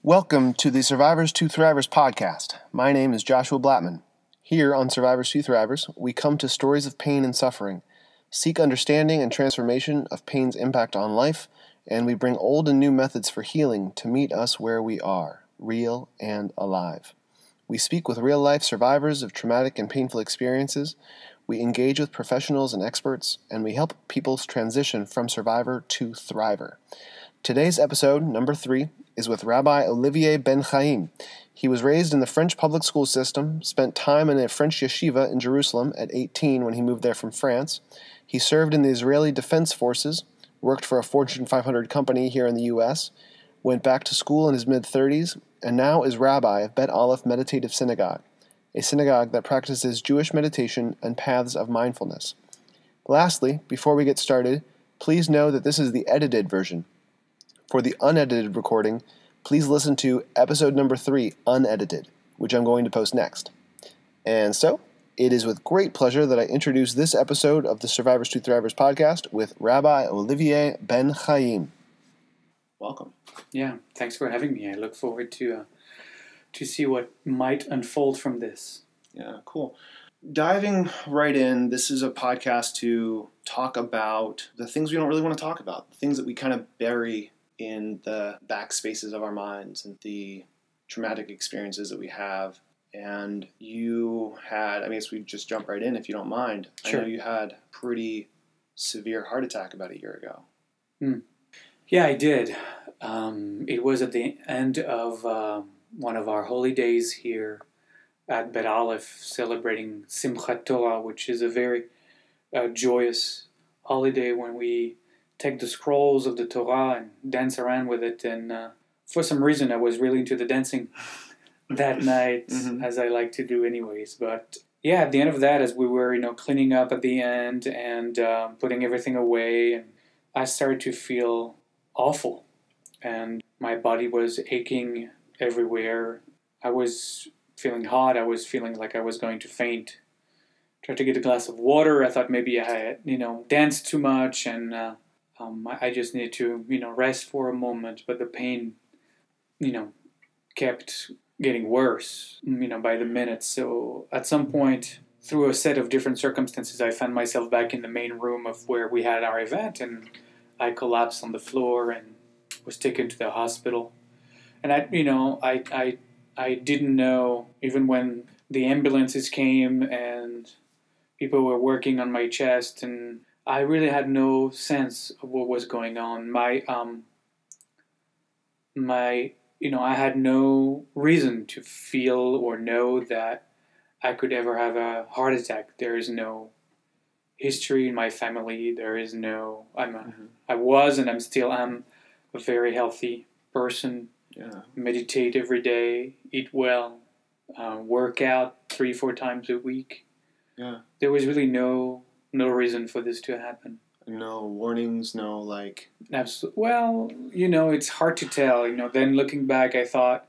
Welcome to the Survivors to Thrivers podcast. My name is Joshua Blatman. Here on Survivors to Thrivers, we come to stories of pain and suffering, seek understanding and transformation of pain's impact on life, and we bring old and new methods for healing to meet us where we are, real and alive. We speak with real-life survivors of traumatic and painful experiences, we engage with professionals and experts, and we help people transition from survivor to thriver. Today's episode, number 3, is with Rabbi Olivier Benhaim. He was raised in the French public school system, spent time in a French yeshiva in Jerusalem at 18 when he moved there from France. He served in the Israeli Defense Forces, worked for a Fortune 500 company here in the U.S., went back to school in his mid-30s, and now is rabbi of Bet Aleph Meditative Synagogue, a synagogue that practices Jewish meditation and paths of mindfulness. Lastly, before we get started, please know that this is the edited version. For the unedited recording, please listen to episode number 3, unedited, which I'm going to post next. And so, it is with great pleasure that I introduce this episode of the Survivors to Thrivers podcast with Rabbi Olivier Benhaim. Welcome. Yeah, thanks for having me. I look forward to see what might unfold from this. Yeah, cool. Diving right in, this is a podcast to talk about the things we don't really want to talk about, the things that we kind of bury in the back spaces of our minds and the traumatic experiences that we have. And you had, I guess we just jump right in if you don't mind. Sure. I know you had a pretty severe heart attack about a year ago. Yeah, I did. It was at the end of one of our holy days here at Bet Aleph, celebrating Simchat Torah, which is a very joyous holiday when we take the scrolls of the Torah and dance around with it. And for some reason, I was really into the dancing that night, as I like to do anyways. But yeah, at the end of that, as we were, cleaning up at the end and putting everything away, and I started to feel awful. And my body was aching everywhere. I was feeling hot. I was feeling like I was going to faint. Tried to get a glass of water. I thought maybe I had, danced too much, and I just needed to, rest for a moment. But the pain, kept getting worse, by the minute. So at some point, through a set of different circumstances, I found myself back in the main room of where we had our event, and I collapsed on the floor and was taken to the hospital. And I didn't know, even when the ambulances came and people were working on my chest, and I really had no sense of what was going on. I had no reason to feel or know that I could ever have a heart attack. There is no history in my family. There is no, I was and I'm still am a very healthy person. Yeah. Meditate every day, eat well, work out 3-4 times a week. Yeah. There was really no reason for this to happen. No warnings, no Absolutely. Well, it's hard to tell. Then looking back, I thought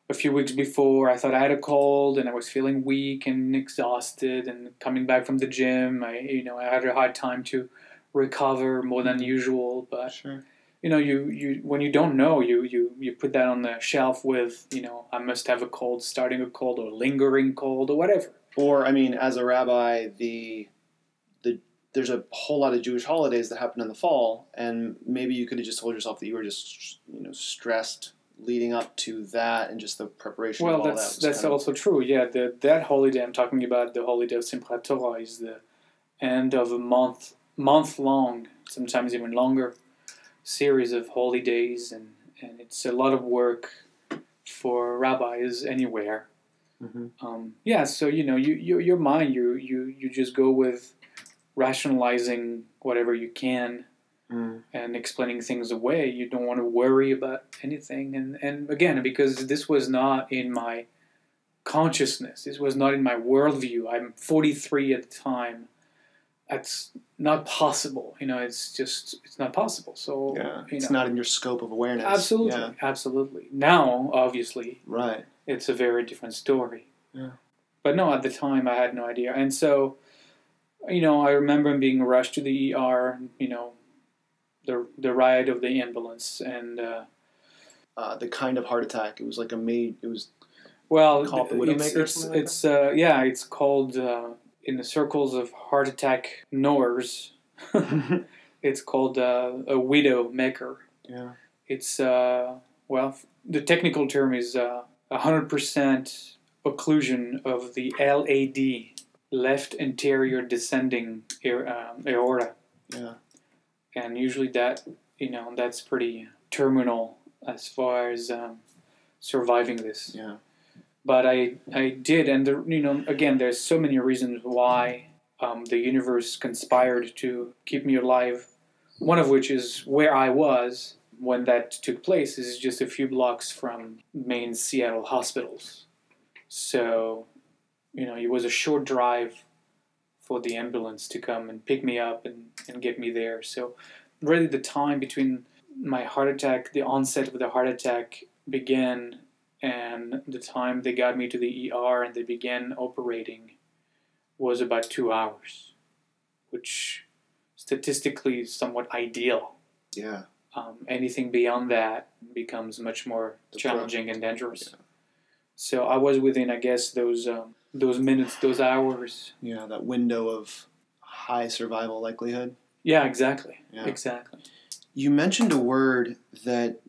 a few weeks before, I thought I had a cold and I was feeling weak and exhausted, and coming back from the gym, I had a hard time to recover more than usual. But sure. You when you don't know, you put that on the shelf with, I must have a cold, starting a cold, or lingering cold, or whatever. Or, as a rabbi, there's a whole lot of Jewish holidays that happen in the fall, and maybe you could have just told yourself that you were just, stressed leading up to that, and just the preparation of all that. Well, that's also true. Yeah, that holiday I'm talking about, the holiday of Simchat Torah, is the end of a month-long, sometimes even longer, series of holy days, and it's a lot of work for rabbis anywhere. So your mind, you just go with rationalizing whatever you can and explaining things away. You don't want to worry about anything, and again, because this was not in my consciousness, this was not in my worldview. I'm 43 at the time. That's not possible. It's not possible. So yeah, it's not in your scope of awareness. Absolutely. Now, obviously, right, it's a very different story. Yeah. But no, at the time I had no idea. And so, I remember being rushed to the ER, the ride of the ambulance, and the kind of heart attack. It was like it was Well, called the Widowmaker or something like that? yeah, it's called in the circles of heart attack knowers. It's called a widow maker. Yeah. It's well, the technical term is 100% occlusion of the LAD, left anterior descending aorta. Yeah. And usually that's pretty terminal as far as surviving this. Yeah. But I did, and again, there's so many reasons why the universe conspired to keep me alive. One of which is where I was when that took place is just a few blocks from main Seattle hospitals. So, it was a short drive for the ambulance to come and pick me up and get me there. So, really, the time between my heart attack, the onset of the heart attack began, and the time they got me to the ER and they began operating was about 2 hours, which statistically is somewhat ideal. Yeah. Anything beyond that becomes much more challenging and dangerous. Yeah. So I was within, I guess, those minutes, those hours. Yeah, that window of high survival likelihood. Yeah, exactly. Yeah. Exactly. You mentioned a word that,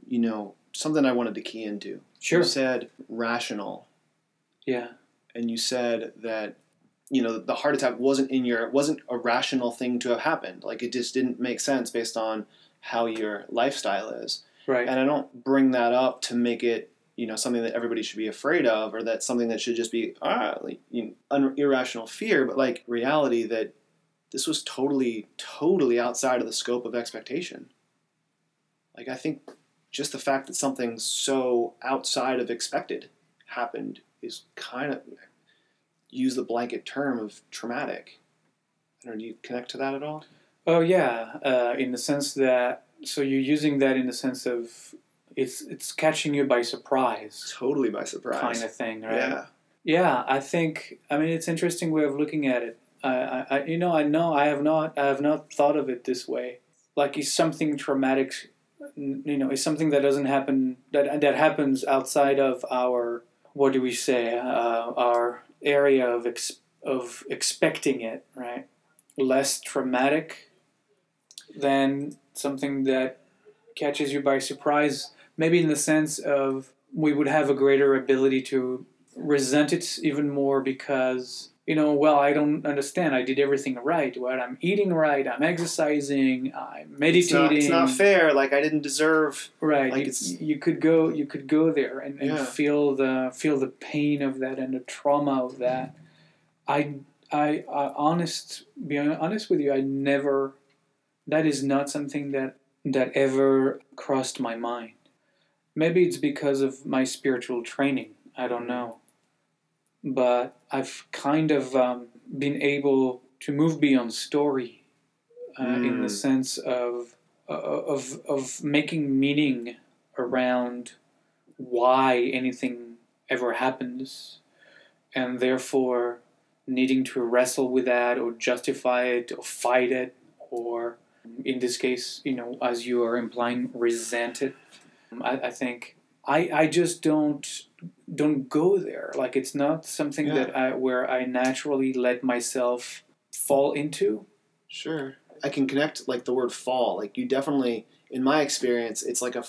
something I wanted to key into. Sure. You said rational. Yeah. And you said that, the heart attack wasn't a rational thing to have happened. Like, it just didn't make sense based on how your lifestyle is. Right. And I don't bring that up to make it, something that everybody should be afraid of, or that's something that should just be irrational fear, but like reality that this was totally, totally outside of the scope of expectation. Like, I think just the fact that something so outside of expected happened is kind of, use the blanket term of traumatic. I don't know, do you connect to that at all? Oh, yeah. In the sense that, so you're using that in the sense of it's catching you by surprise. Totally by surprise. Kind of thing, right? Yeah. Yeah, it's an interesting way of looking at it. I have not thought of it this way. Like, is something traumatic, is something that doesn't happen, that happens outside of our, what do we say, our area of expecting it, right? Less traumatic than something that catches you by surprise, maybe in the sense of we would have a greater ability to resent it even more because, I don't understand. I did everything right. Well, I'm eating right. I'm exercising. I'm meditating. It's not fair. Like, I didn't deserve. Right. Like, you could go there and feel the pain of that and the trauma of that. Be honest with you, that is not something that ever crossed my mind. Maybe it's because of my spiritual training. I don't know. But I've kind of been able to move beyond story in the sense of making meaning around why anything ever happens, and therefore needing to wrestle with that or justify it or fight it or, in this case, as you are implying, resent it. I think I just don't go there. Like, it's not something where I naturally let myself fall into. Sure. I can connect, like, the word fall. Like, you definitely, in my experience, it's like a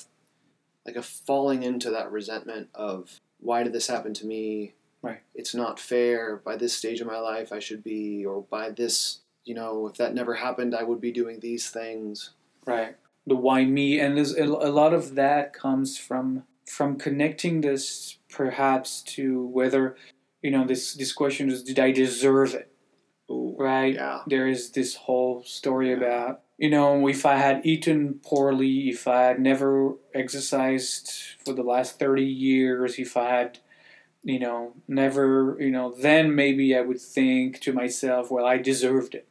falling into that resentment of, why did this happen to me? Right. It's not fair. By this stage of my life, I should be, or by this, if that never happened, I would be doing these things. Right. The why me, and there's a lot of that comes from connecting this perhaps to whether, this question is, did I deserve it? Ooh, right? Yeah. There is this whole story about, if I had eaten poorly, if I had never exercised for the last 30 years, if I had, never, then maybe I would think to myself, well, I deserved it.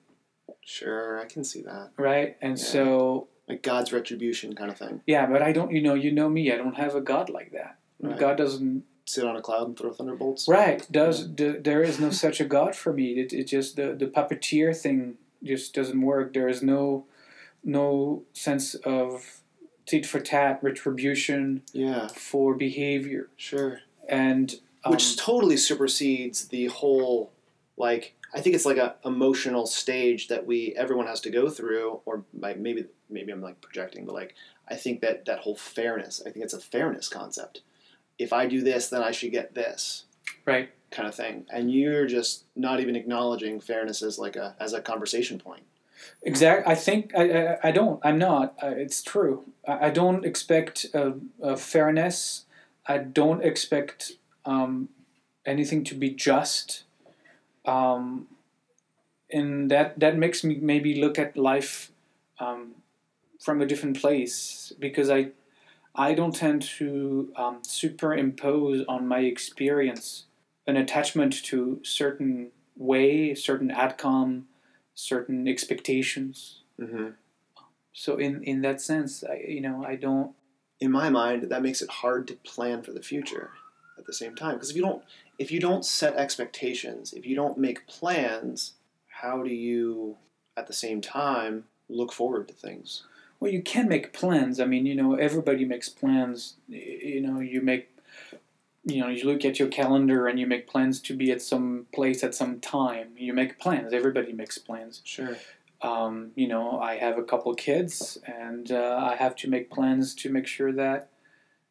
Sure, I can see that. Right? And so... like God's retribution kind of thing. Yeah, but I don't, you know me, I don't have a God like that. Right. God doesn't... sit on a cloud and throw thunderbolts? Right. There is no such a God for me. It just, the puppeteer thing just doesn't work. There is no sense of tit for tat retribution for behavior. Sure. And which totally supersedes the whole, like, I think it's like a emotional stage that everyone has to go through, or like maybe I'm like projecting, but like I think that whole fairness, I think it's a fairness concept. If I do this, then I should get this. Right. Kind of thing. And you're just not even acknowledging fairness as a conversation point. Exactly. I think I'm not. It's true. I don't expect fairness. I don't expect anything to be just. And that makes me maybe look at life from a different place, because I don't tend to superimpose on my experience an attachment to certain way, certain outcome, certain expectations. Mm-hmm. So in that sense, I don't. In my mind, that makes it hard to plan for the future at the same time. Because if you don't set expectations, if you don't make plans, how do you, at the same time, look forward to things? Well, you can make plans. I mean, everybody makes plans. You look at your calendar and you make plans to be at some place at some time. You make plans. Everybody makes plans. Sure. I have a couple kids, and I have to make plans to make sure that,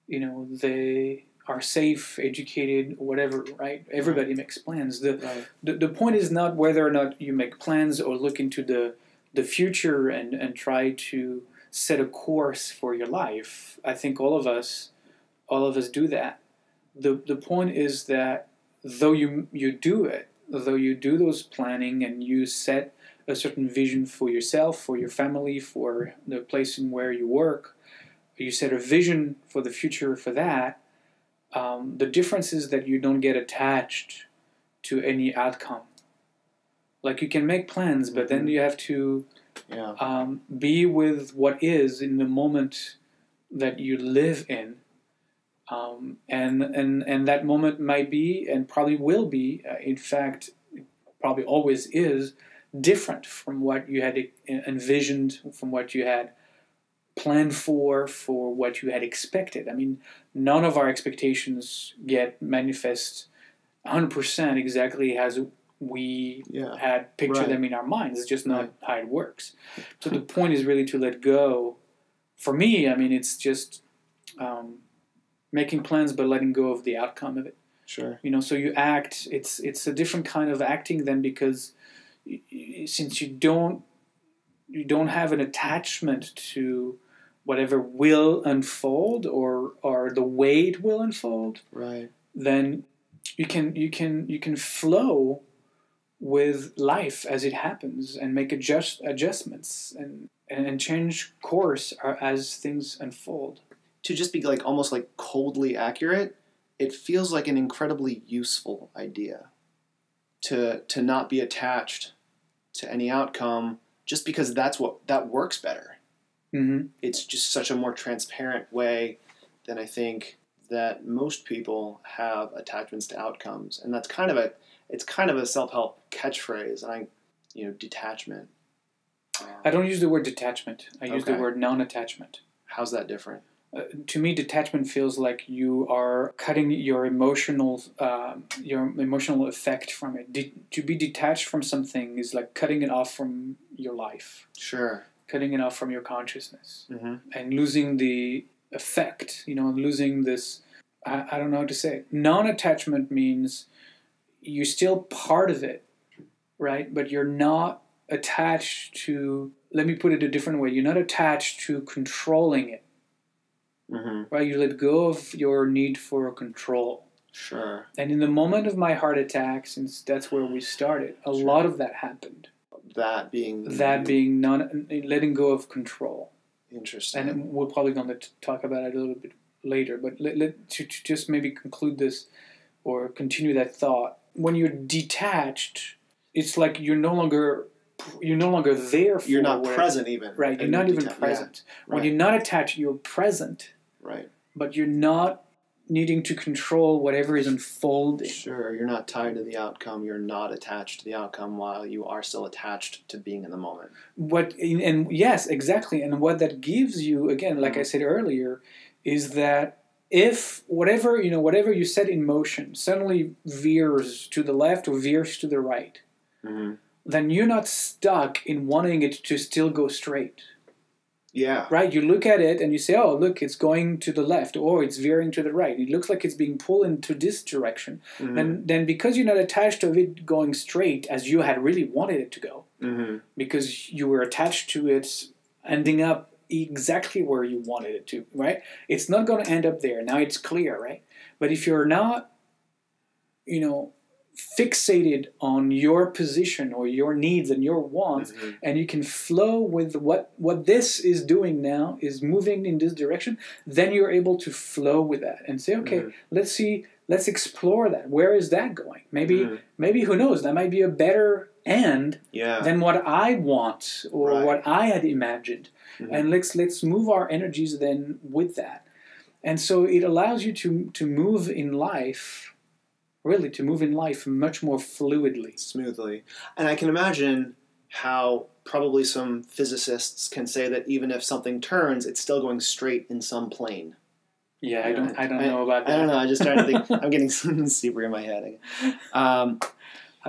they are safe, educated, whatever, right? Everybody makes plans. The point is not whether or not you make plans or look into the future and try to set a course for your life. I think all of us do that. The point is that though you do it, though you do those planning and you set a certain vision for yourself, for your family, for the place in where you work, you set a vision for the future for that, the difference is that you don't get attached to any outcome. Like, you can make plans, but then you have to be with what is in the moment that you live in. And that moment might be, and probably will be, in fact, probably always is, different from what you had envisioned, from what you had planned for what you had expected. I mean, none of our expectations get manifest 100% exactly as we had pictured them in our minds. It's just not how it works. So the point is really to let go. For me, I mean, it's just making plans but letting go of the outcome of it. Sure. So you act. It's a different kind of acting then, because since you don't have an attachment to whatever will unfold or the way it will unfold, right? Then you can flow with life as it happens and make adjustments and change course as things unfold. To just be like almost like coldly accurate, it feels like an incredibly useful idea. To not be attached to any outcome just because that works better. Mm-hmm. It's just such a more transparent way than I think that most people have attachments to outcomes, and that's kind of a self-help catchphrase. And detachment. I don't use the word detachment. I use the word non-attachment. How's that different? To me, detachment feels like you are cutting your emotional effect from it. To be detached from something is like cutting it off from your life. Sure. Cutting it off from your consciousness. Mm-hmm. And losing the effect, losing this, I don't know how to say it. Non-attachment means you're still part of it, right? But you're not attached to, let me put it a different way, you're not attached to controlling it. Mm-hmm. Right, you let go of your need for control. Sure. And in the moment of my heart attack, since that's where we started, a lot of that happened. That being letting go of control. Interesting. And we're probably going to talk about it a little bit later. But to just maybe conclude this or continue that thought. When you're detached, it's like you're no longer there. You're not present even. Right. You're not even present. Yeah. Right. When you're not attached, you're present. Right. But you're not needing to control whatever is unfolding. Sure, you're not tied to the outcome. You're not attached to the outcome while you are still attached to being in the moment. And yes, exactly. And what that gives you, again, like I said earlier, is that if whatever you set in motion suddenly veers to the left or veers to the right, then you're not stuck in wanting it to still go straight. Yeah. Right? You look at it and you say, oh, look, it's going to the left or it's veering to the right. It looks like it's being pulled into this direction. And then because you're not attached to it going straight as you had really wanted it to go, because you were attached to it ending up exactly where you wanted it to, right? It's not going to end up there. Now it's clear, right? But if you're not, fixated on your position or your needs and your wants, and you can flow with what this is doing now, is moving in this direction, then you're able to flow with that and say, okay, let's explore that. Where is that going? Maybe who knows, that might be a better end than what I want or what I had imagined. And let's move our energies then with that. And so it allows you to move in life, really to move in life much more fluidly. Smoothly. And I can imagine how probably some physicists can say that even if something turns, it's still going straight in some plane. Yeah, I don't know about that. I don't know. I just started to think. I'm getting super in my head. I'm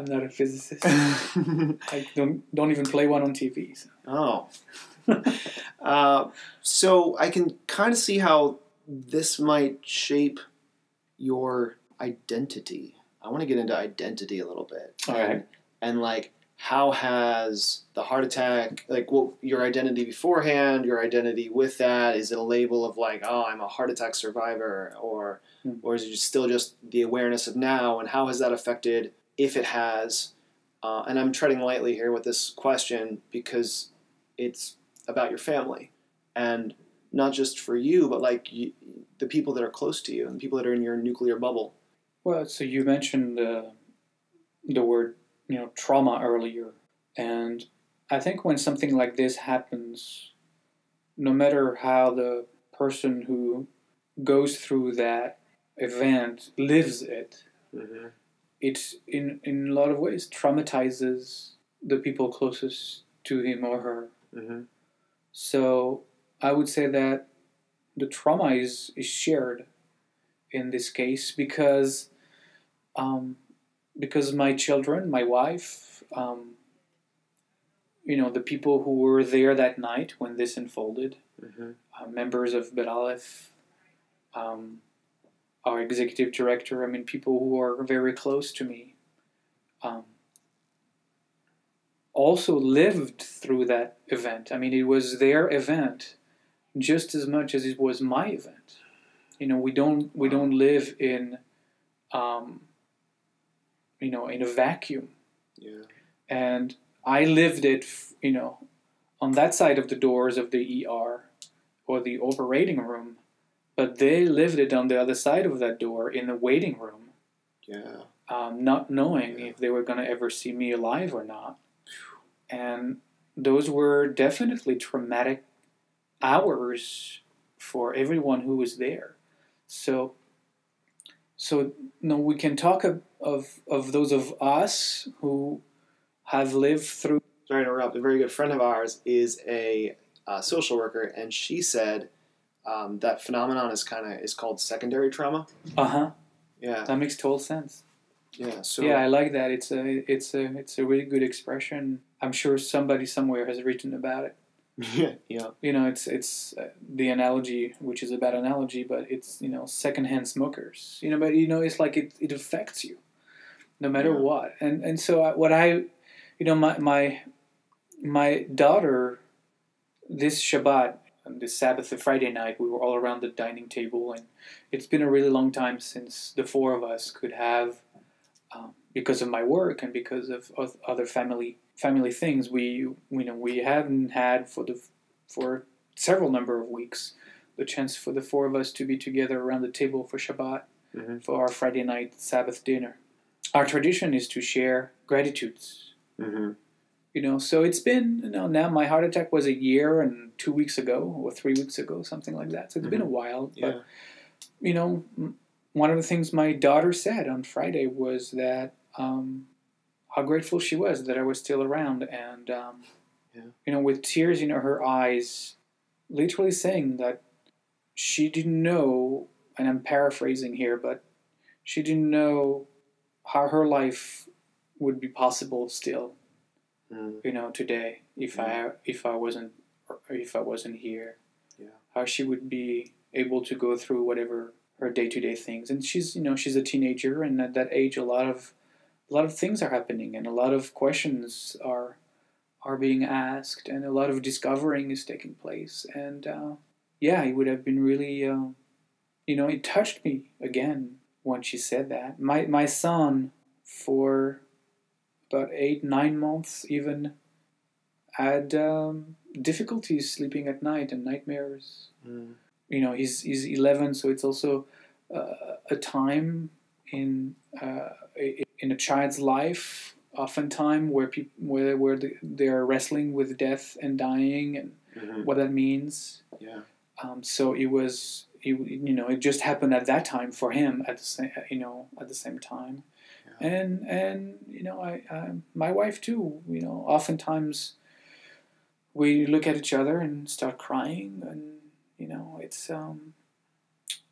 not a physicist. I don't even play one on TV. So. Oh. So I can kind of see how this might shape your identity. I want to get into identity a little bit. All right. And like, how has the heart attack, like, well, your identity beforehand, your identity with that, is it a label of like, oh, I'm a heart attack survivor, or is it still just the awareness of now, and how has that affected, if it has, and I'm treading lightly here with this question because it's about your family, and not just for you, but like the people that are close to you and people that are in your nuclear bubble. Well, so you mentioned the word, trauma earlier, and I think when something like this happens, no matter how the person who goes through that event lives it, it's in a lot of ways traumatizes the people closest to him or her. So I would say that the trauma is shared in this case because my children, my wife, the people who were there that night when this unfolded, members of Bet Aleph, our executive director, people who are very close to me, also lived through that event. It was their event just as much as it was my event. We don't live in in a vacuum. Yeah. And I lived it, on that side of the doors of the ER or the operating room, but they lived it on the other side of that door in the waiting room. Yeah. Not knowing if they were going to ever see me alive or not. And those were definitely traumatic hours for everyone who was there. So we can talk of those of us who have lived through. Sorry to interrupt. A very good friend of ours is a social worker, and she said that phenomenon is called secondary trauma. Yeah, that makes total sense. Yeah. So yeah, I like that. It's a really good expression. I'm sure somebody somewhere has written about it. Yeah. It's the analogy, which is a bad analogy, but it's secondhand smokers. But it's like it affects you, no matter what. And so what I, my daughter, this Shabbat, this Sabbath, the Friday night, we were all around the dining table, and it's been a really long time since the four of us could have, because of my work and because of other family things, we hadn't had for several number of weeks the chance for the four of us to be together around the table for Shabbat, for our Friday night Sabbath dinner. Our tradition is to share gratitudes. So it's been, now my heart attack was a year and 2 weeks ago or 3 weeks ago, something like that. So it's been a while, but one of the things my daughter said on Friday was that how grateful she was that I was still around, and with tears in her eyes, literally saying that she didn't know, and I'm paraphrasing here, but she didn't know how her life would be possible still, today if I wasn't here. Yeah. How she would be able to go through whatever her day-to-day things. And she's a teenager, and at that age a lot of things are happening, and a lot of questions are being asked, and a lot of discovering is taking place. And it would have been really it touched me again when she said that. My son, for about 8-9 months even, had difficulties sleeping at night and nightmares. He's 11, so it's also a time in a child's life, oftentimes where they're wrestling with death and dying and what that means. Yeah. So it just happened at that time for him at the same time. Yeah. And I my wife too. Oftentimes we look at each other and start crying, and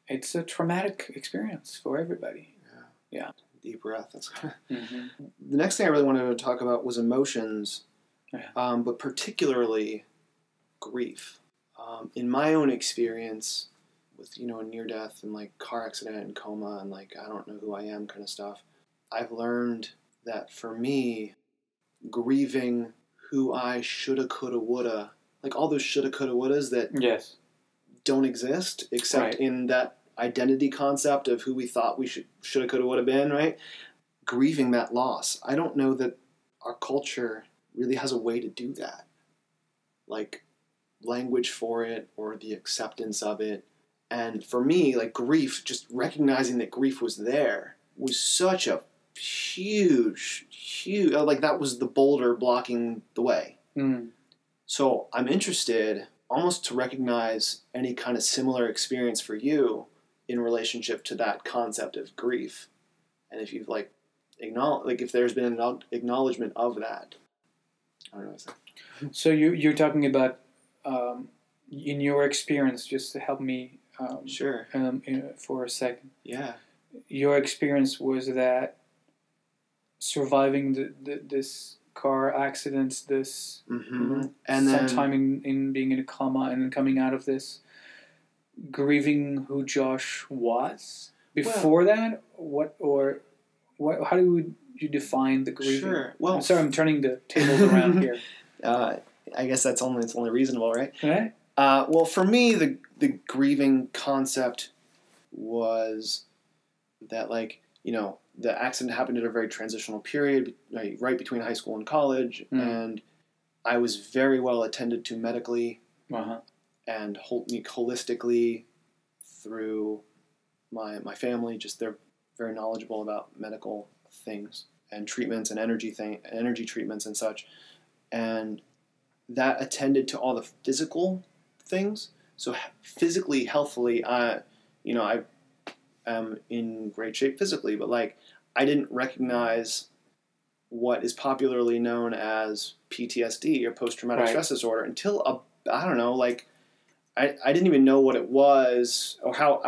it's a traumatic experience for everybody. Yeah. Deep breath. That's The next thing I really wanted to talk about was emotions, but particularly grief. In my own experience with, near death and like car accident and coma and like I don't know who I am kind of stuff, I've learned that for me, grieving who I shoulda, coulda, woulda, like all those shoulda, coulda, wouldas that don't exist except in that identity concept of who we thought we shoulda, coulda, woulda been, right? Grieving that loss. I don't know that our culture really has a way to do that. Like language for it or the acceptance of it. And for me, like grief, just recognizing that grief was there was such a huge, like that was the boulder blocking the way. So I'm interested almost to recognize any kind of similar experience for you in relationship to that concept of grief. And if you've if there's been an acknowledgement of that. I don't know what to say. So you're talking about in your experience, just to help me sure. For a second. Yeah. Your experience was that surviving this car accident, this and sometime in being in a coma, and then coming out of this, grieving who Josh was before that. How do you define the grieving? Sure. Well, I'm sorry, I'm turning the tables around here. I guess it's only reasonable, right? Right. Well, for me, the grieving concept was that, the accident happened at a very transitional period, right between high school and college, and I was very well attended to medically and holistically through my family. Just they're very knowledgeable about medical things and treatments and energy treatments and such, and that attended to all the physical things. So physically, healthily, I am in great shape physically, but I didn't recognize what is popularly known as PTSD or post-traumatic stress disorder until I don't know, I didn't even know what it was or how.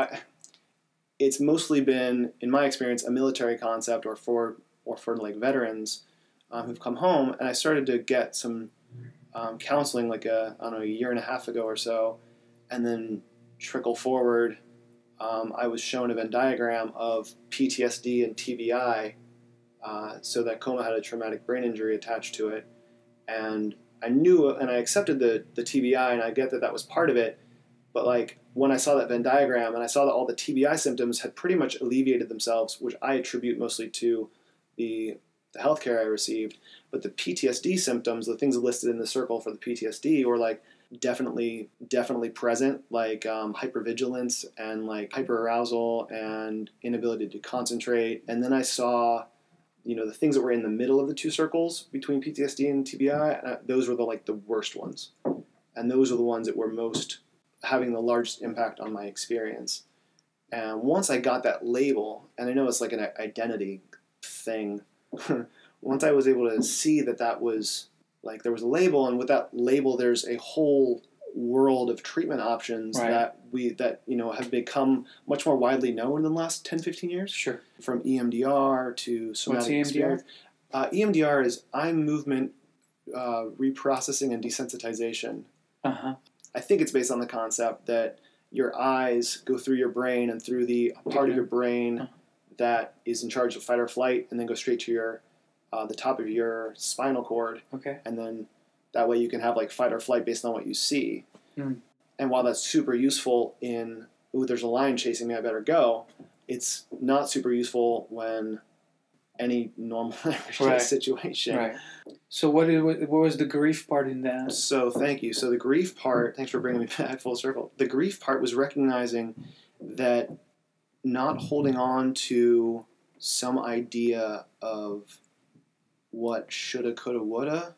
It's mostly been, in my experience, a military concept or for veterans who've come home, and I started to get some counseling a year and a half ago or so, and then trickle forward. I was shown a Venn diagram of PTSD and TBI, so that coma had a traumatic brain injury attached to it, and I knew and I accepted the TBI, and I get that was part of it, but when I saw that Venn diagram and I saw that all the TBI symptoms had pretty much alleviated themselves, which I attribute mostly to the healthcare I received, but the PTSD symptoms, the things listed in the circle for the PTSD, were definitely present, hypervigilance and hyperarousal and inability to concentrate. And then I saw, the things that were in the middle of the two circles between PTSD and TBI, those were the worst ones. And those are the ones that were most having the largest impact on my experience. And once I got that label, and I know it's like an identity thing, once I was able to see that was like there was a label, and with that label there's a whole world of treatment options Right. that have become much more widely known in the last 10, 15 years. Sure. From EMDR to somatic What's EMDR? experience. EMDR is eye movement reprocessing and desensitization. Uh-huh. I think it's based on the concept that your eyes go through your brain and through the part of your brain that is in charge of fight or flight, and then go straight to your the top of your spinal cord. Okay. And then that way you can have like fight or flight based on what you see. Mm. And while that's super useful in, there's a lion chasing me, I better go, it's not super useful when any normal Right. situation. Right. So what was the grief part in that? So thank you. So the grief part, thanks for bringing me back full circle. The grief part was recognizing that not holding on to some idea of what shoulda, coulda, woulda,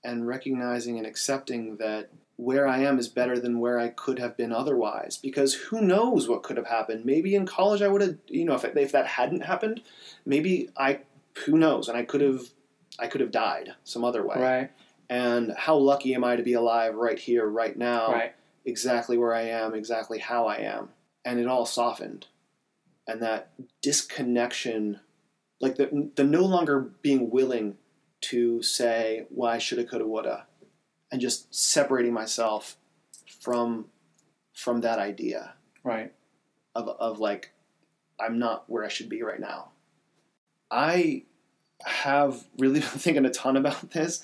and recognizing and accepting that where I am is better than where I could have been otherwise. Because who knows what could have happened? Maybe in college I would have, if that hadn't happened, who knows? And I could have died some other way. Right. And how lucky am I to be alive right here, right now, Right. exactly where I am, exactly how I am. And it all softened. And that disconnection, like the no longer being willing to say, well, I shoulda, coulda, woulda, and just separating myself from that idea. Right. Of like, I'm not where I should be right now. I have really been thinking a ton about this,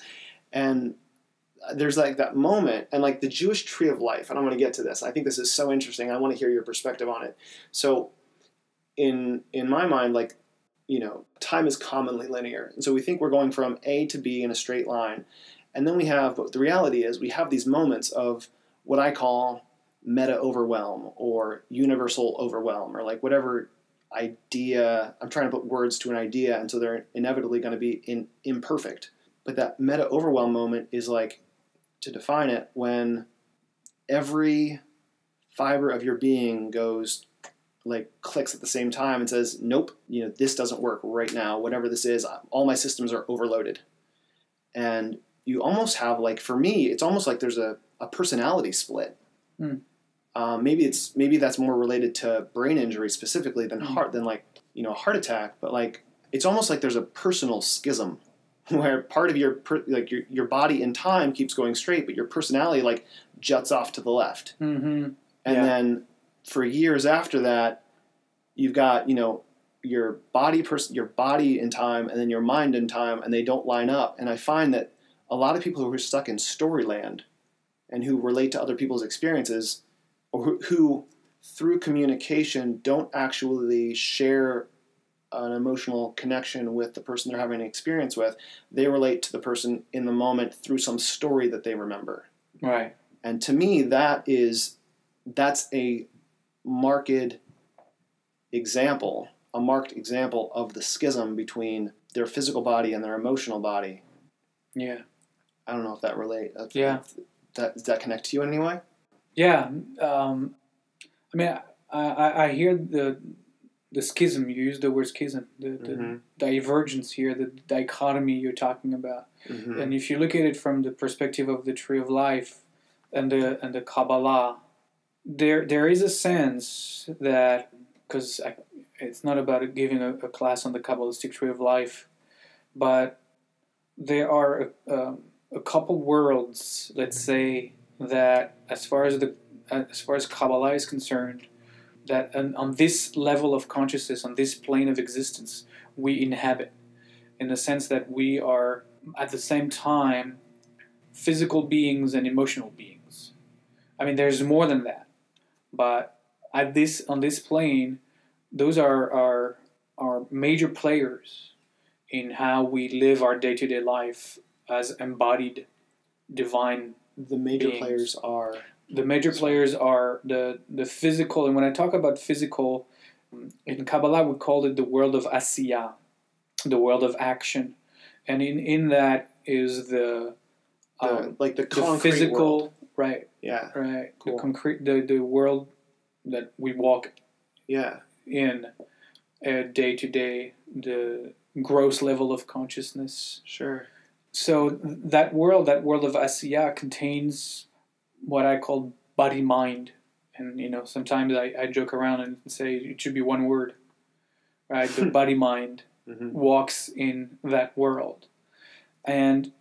and there's like that moment, and like the Jewish tree of life, and I'm going to get to this. I think this is so interesting. I want to hear your perspective on it. So in my mind, like, time is commonly linear. And so we think we're going from A to B in a straight line. And then but the reality is we have these moments of what I call meta-overwhelm or universal overwhelm, or like whatever idea, I'm trying to put words to an idea, and so they're inevitably going to be imperfect. But that meta-overwhelm moment is like, to define it, when every fiber of your being goes, like clicks at the same time and says, nope, this doesn't work right now. Whatever this is, all my systems are overloaded. And you almost have, like, for me, it's almost like there's a personality split. Mm. Maybe that's more related to brain injury specifically than a heart attack. But like, it's almost like there's a personal schism where part of your body in time keeps going straight, but your personality like juts off to the left. Mm-hmm. And then for years after that, you've got, your body in time and then your mind in time, and they don't line up. And I find that a lot of people who are stuck in storyland and who relate to other people's experiences, or who through communication don't actually share an emotional connection with the person they're having an experience with, they relate to the person in the moment through some story that they remember. Right. And to me, that's a marked example of the schism between their physical body and their emotional body. Yeah. I don't know if that relates. Yeah. Does that connect to you in any way? Yeah. I mean, I hear the schism. You use the word schism. The divergence here, the dichotomy you're talking about. Mm-hmm. And if you look at it from the perspective of the tree of life and the Kabbalah, there is a sense that, because it's not about giving a class on the Kabbalistic tree of life, but there are a couple worlds, let's say, that as far as Kabbalah is concerned, that on this level of consciousness, on this plane of existence, we inhabit, in the sense that we are at the same time physical beings and emotional beings. I mean, there's more than that, but on this plane, those are major players in how we live our day-to-day life as embodied divine. The major beings. players are... The major players are the physical, and when I talk about physical, in Kabbalah we call it the world of Asiyah, the world of action, and in that is the concrete physical world. Right. Yeah. Right. Cool. The concrete, the world that we walk Yeah. in day-to-day, the gross level of consciousness. Sure. So that world of Asiya, contains what I call body-mind. And, sometimes I joke around and say it should be one word, right? The body-mind walks in that world. And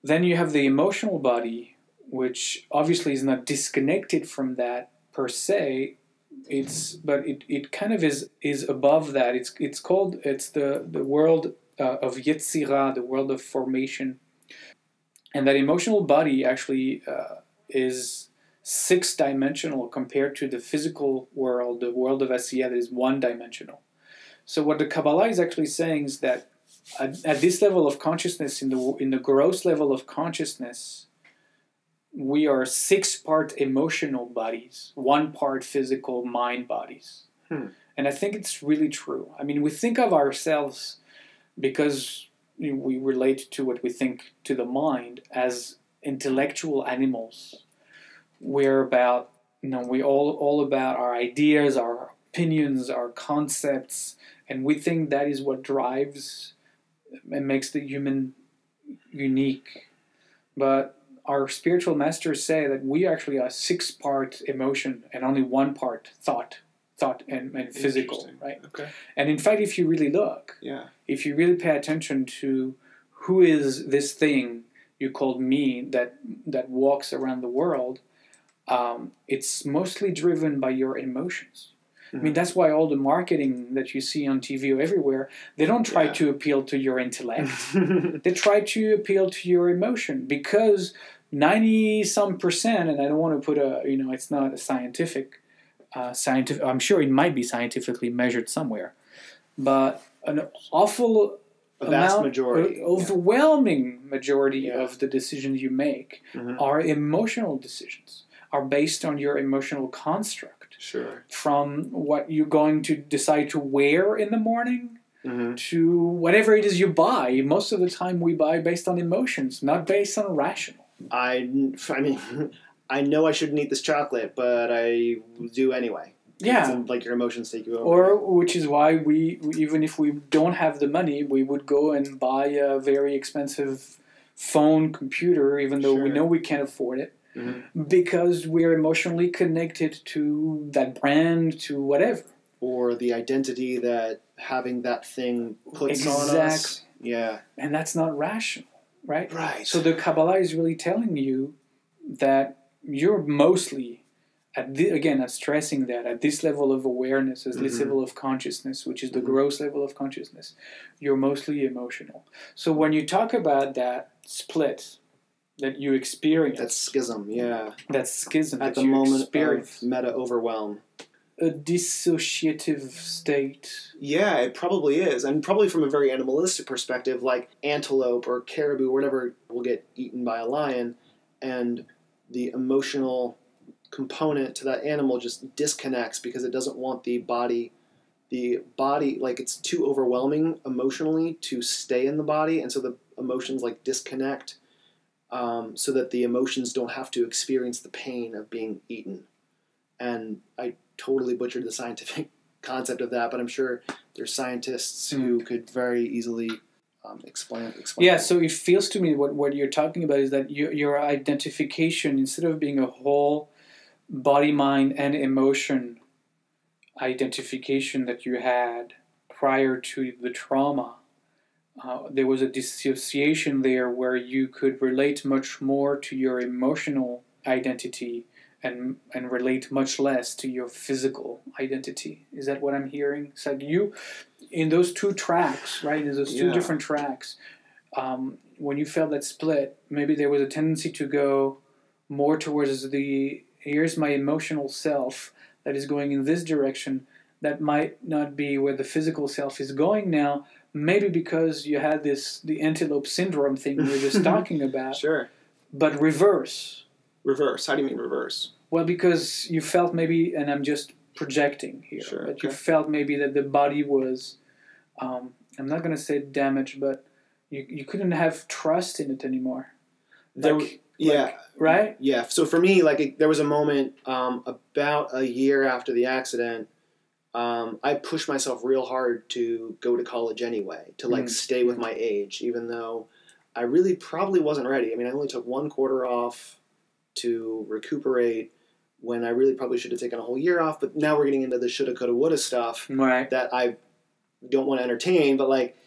then you have the emotional body, which obviously is not disconnected from that per se. But it kind of is above that. It's the world of Yetzirah, the world of formation. And that emotional body actually is six-dimensional compared to the physical world, the world of Asiya, that is one-dimensional. So what the Kabbalah is actually saying is that at this level of consciousness, in the gross level of consciousness, we are 6-part emotional bodies, 1 part physical mind bodies. And I think it's really true. I mean, we think of ourselves, because we relate to what we think to the mind, as intellectual animals. We're about, we all about our ideas, our opinions, our concepts, and we think that is what drives and makes the human unique. But our spiritual masters say that we actually are 6-part emotion and only 1 part thought and physical, right? Okay. And in fact, if you really look, if you really pay attention to who is this thing you called me that walks around the world, it's mostly driven by your emotions. I mean, that's why all the marketing that you see on TV or everywhere, they don't try to appeal to your intellect. They try to appeal to your emotion, because 90-some%, and I don't want to put it's not a scientific, I'm sure it might be scientifically measured somewhere, but an overwhelming majority of the decisions you make are emotional decisions, are based on your emotional construct. Sure. From what you're going to decide to wear in the morning to whatever it is you buy. Most of the time we buy based on emotions, not based on rational. I mean, I know I shouldn't eat this chocolate, but I do anyway. Yeah. It's like your emotions take you over. Which is why we, even if we don't have the money, we would go and buy a very expensive phone, computer, even though we know we can't afford it. Because we're emotionally connected to that brand, to whatever. Or the identity that having that thing puts on us. Yeah. And that's not rational, right? Right. So the Kabbalah is really telling you that you're mostly, again, I'm stressing that, at this level of awareness, at this level of consciousness, which is the gross level of consciousness, you're mostly emotional. So when you talk about that split that you experience, that schism, that schism at that the you moment experience, of meta overwhelm, a dissociative state. Yeah, it probably is, and probably from a very animalistic perspective, like antelope or caribou or whatever will get eaten by a lion, and the emotional component to that animal just disconnects because it doesn't want the body, like, it's too overwhelming emotionally to stay in the body, and so the emotions like disconnect. So that the emotions don't have to experience the pain of being eaten. And I totally butchered the scientific concept of that, but I'm sure there's scientists who could very easily explain. Yeah, so it feels to me what you're talking about is that your identification, instead of being a whole body, mind, and emotion identification that you had prior to the trauma, there was a dissociation there where you could relate much more to your emotional identity and relate much less to your physical identity. Is that what I'm hearing? It's like you, in those 2 tracks, right? In those 2 different tracks, when you felt that split, maybe there was a tendency to go more towards here's my emotional self that is going in this direction. That might not be where the physical self is going now. Maybe because you had the antelope syndrome thing we were just talking about. Sure. But reverse. Reverse. How do you mean reverse? Well, because you felt maybe, and I'm just projecting here, but you felt maybe that the body was, I'm not going to say damaged, but you couldn't have trust in it anymore. Right? Yeah. So for me, there was a moment about a year after the accident I pushed myself real hard to go to college anyway, to like stay with my age, even though I really probably wasn't ready. I mean, I only took 1 quarter off to recuperate when I really probably should have taken a whole year off. But now we're getting into the shoulda, coulda, woulda stuff that I don't want to entertain. But like,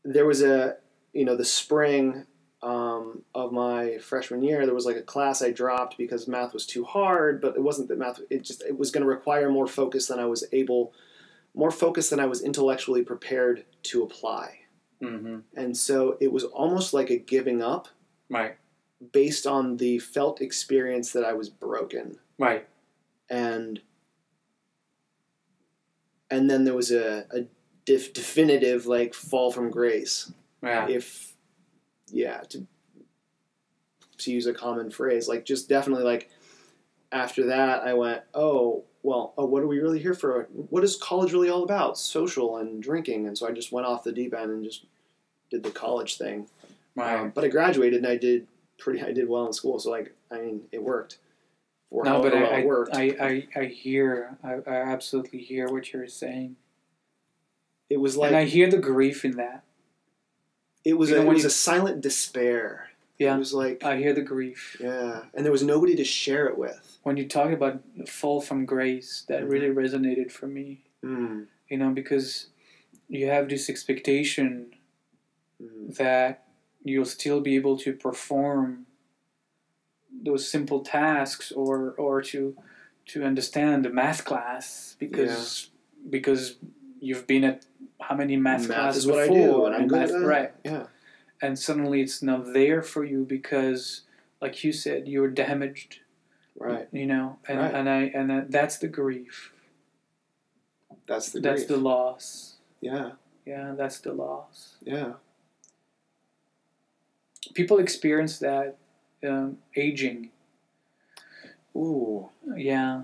there was the spring of my freshman year, there was like a class I dropped because math was too hard, but it wasn't that math, it was going to require more focus than I was intellectually prepared to apply. Mm-hmm. And so it was almost like a giving up based on the felt experience that I was broken. Right. And then there was a definitive like fall from grace. Yeah. To use a common phrase, like just definitely like after that I went, what are we really here for? What is college really all about? Social and drinking. And so I just went off the deep end and just did the college thing. Right. But I graduated and I did well in school. So like, I mean, it worked. It worked. I absolutely hear what you're saying. It was like, and I hear the grief in that. It was a silent despair. Yeah, it was like, I hear the grief. Yeah, and there was nobody to share it with. When you talk about fall from grace, that really resonated for me. Mm. Because you have this expectation that you'll still be able to perform those simple tasks or to understand the math class because you've been at how many math classes before? Is what I do, and I'm good at that. Right. Yeah. And suddenly it's not there for you because, like you said, you're damaged. Right. And that's the grief. That's the loss. Yeah. Yeah, that's the loss. Yeah. People experience that aging. Ooh. Yeah.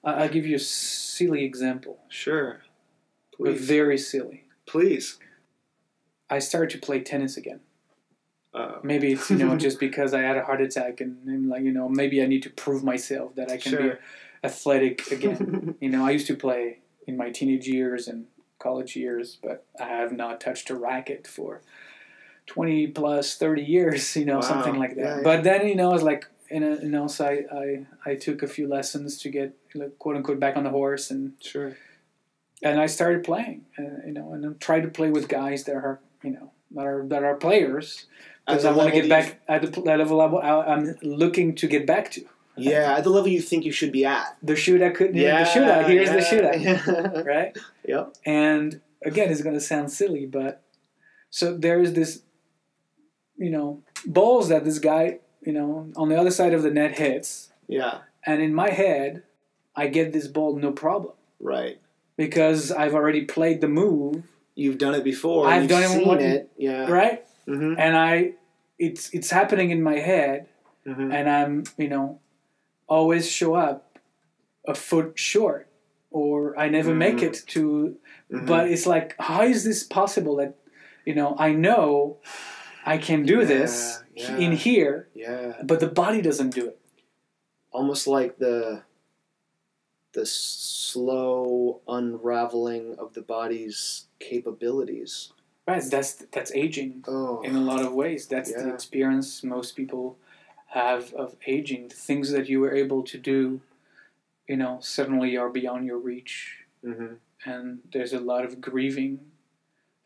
I'll give you a silly example. Sure. Please. But very silly. Please. I started to play tennis again. Maybe it's just because I had a heart attack and like maybe I need to prove myself that I can be athletic again. I used to play in my teenage years and college years, but I have not touched a racket for 20 plus 30 years. Wow. Something like that. Yeah, yeah. But then I was like so I took a few lessons to get quote unquote back on the horse and and I started playing and I tried to play with guys that are that are players. Because I want to get back at the level I'm looking to get back to. Yeah, at the level you think you should be at. The shootout. Here's the shootout. Right? Yep. And again, it's going to sound silly, but so there is this, balls that this guy, on the other side of the net hits. Yeah. And in my head, I get this ball no problem. Right. Because I've already played the move. You've done it before. I've done it. Yeah. Right? Mm-hmm. And it's happening in my head, and I'm always show up a foot short, or I never make it to. But it's like, how is this possible that I know I can do this in here, but the body doesn't do it. Almost like the slow unraveling of the body's capabilities. Right, that's aging in a lot of ways. That's the experience most people have of aging. The things that you were able to do, suddenly are beyond your reach. Mm-hmm. And there's a lot of grieving